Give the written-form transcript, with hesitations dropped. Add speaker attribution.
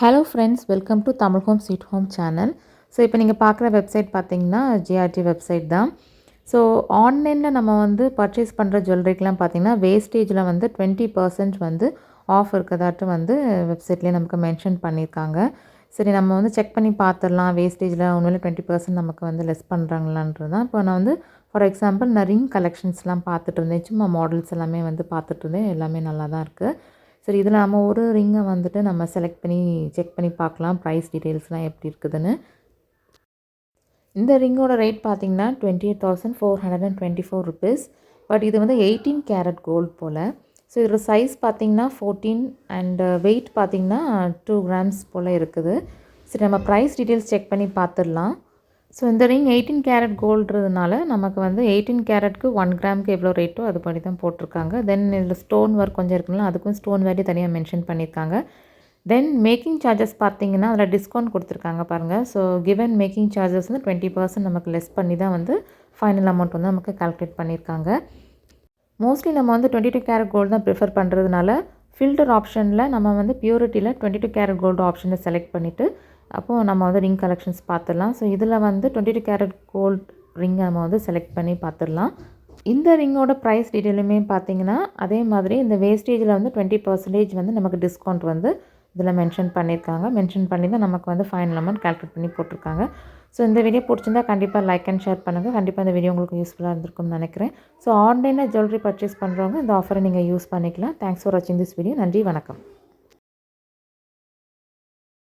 Speaker 1: Hello friends, welcome to Tamil home sweet home channel. So இப்போ நீங்கள் பார்க்குற வெப்சைட் பார்த்தீங்கன்னா ஜிஆர்டி வெப்சைட் தான். ஸோ ஆன்லைனில் நம்ம வந்து பர்ச்சேஸ் பண்ணுற ஜுவல்லரிக்கெலாம் பார்த்தீங்கன்னா வேஸ்டேஜில் வந்து 20% வந்து ஆஃப் இருக்கிறதாட்டும் வந்து வெப்சைட்லேயே நமக்கு மென்ஷன் பண்ணியிருக்காங்க. சரி, நம்ம வந்து செக் பண்ணி பார்த்துடலாம் வேஸ்டேஜில் உண்மையிலே 20% நமக்கு வந்து லெஸ் பண்ணுறாங்களான்றது தான். இப்போ நான் வந்து ஃபார் எக்ஸாம்பிள் நான் ரிங் கலெக்ஷன்ஸ்லாம் பார்த்துட்டு இருந்தேன். சும்மா மாடல்ஸ் எல்லாமே வந்து பார்த்துட்டு இருந்தேன். எல்லாமே நல்லா தான் இருக்குது. சரி, இதில் நம்ம ஒரு ரிங்கை வந்துட்டு நம்ம செலக்ட் பண்ணி செக் பண்ணி பார்க்கலாம் ப்ரைஸ் டீட்டெயில்ஸ்லாம் எப்படி இருக்குதுன்னு. இந்த ரிங்கோட ரேட் பார்த்திங்கன்னா 28,424 ருபீஸ். பட் இது வந்து 18 கேரட் கோல்டு போல். ஸோ இதோட சைஸ் பார்த்திங்கன்னா 14 அண்ட் வெயிட் பார்த்திங்கன்னா 2 கிராம்ஸ் போல் இருக்குது. சரி, நம்ம ப்ரைஸ் டீட்டெயில்ஸ் செக் பண்ணி பார்த்துடலாம். ஸோ இந்த ரிங் 18 கேரட் கோல்டுறதுனால நமக்கு வந்து 18 கேரட்க்கு 1 கிராமுக்கு எவ்வளோ ரேட்டோ அது படி தான் போட்டிருக்காங்க. தென் இதில் ஸ்டோன் ஒர்க் கொஞ்சம் இருக்குங்களா, அதுக்கும் ஸ்டோன் வேல்யூ தனியாக மென்ஷன் பண்ணியிருக்காங்க. தென் மேக்கிங் சார்ஜஸ் பார்த்தீங்கன்னா அதில் டிஸ்கவுண்ட் கொடுத்துருக்காங்க பாருங்கள். ஸோ கிவன் மேக்கிங் சார்ஜஸ் வந்து 20% நமக்கு லெஸ் பண்ணி தான் வந்து ஃபைனல் அமௌண்ட் வந்து நமக்கு கால்குலேட் பண்ணியிருக்காங்க. மோஸ்ட்லி நம்ம வந்து 22 கேரட் கோல்டு தான் ப்ரிஃபர் பண்ணுறதுனால ஃபில்டர் ஆப்ஷனில் நம்ம வந்து பியூரிட்டியில் 22 கேரட் கோல்டு ஆப்ஷனை செலக்ட் பண்ணிவிட்டு அப்போது நம்ம வந்து ரிங் கலெக்ஷன்ஸ் பார்த்துடலாம். ஸோ இதில் வந்து 22 கேரட் கோல்டு ரிங்கை நம்ம வந்து செலக்ட் பண்ணி பார்த்துடலாம். இந்த ரிங்கோட ப்ரைஸ் டீட்டெயிலுமே பார்த்தீங்கன்னா அதே மாதிரி இந்த வேஸ்டேஜில் வந்து 20% வந்து நமக்கு டிஸ்கவுண்ட் வந்து இதில் மென்ஷன் பண்ணியிருக்காங்க. மென்ஷன் பண்ணி தான் நமக்கு வந்து ஃபைனல் அமௌண்ட் கால்குலேட் பண்ணி போட்டிருக்காங்க. ஸோ இந்த வீடியோ பிடிச்சிருந்தா கண்டிப்பாக லைக் அண்ட் ஷேர் பண்ணுங்கள். கண்டிப்பாக இந்த வீடியோ உங்களுக்கு யூஸ்ஃபுல்லாக இருந்திருக்கும்னு நினைக்கிறேன். ஸோ ஆன்லைனில் ஜுவல்லரி பர்ச்சேஸ் பண்ணுறவங்க இந்த ஆஃபரை நீங்கள் யூஸ் பண்ணிக்கலாம். தேங்க்ஸ் ஃபார் வாட்சிங் திஸ் வீடியோ. நன்றி, வணக்கம்.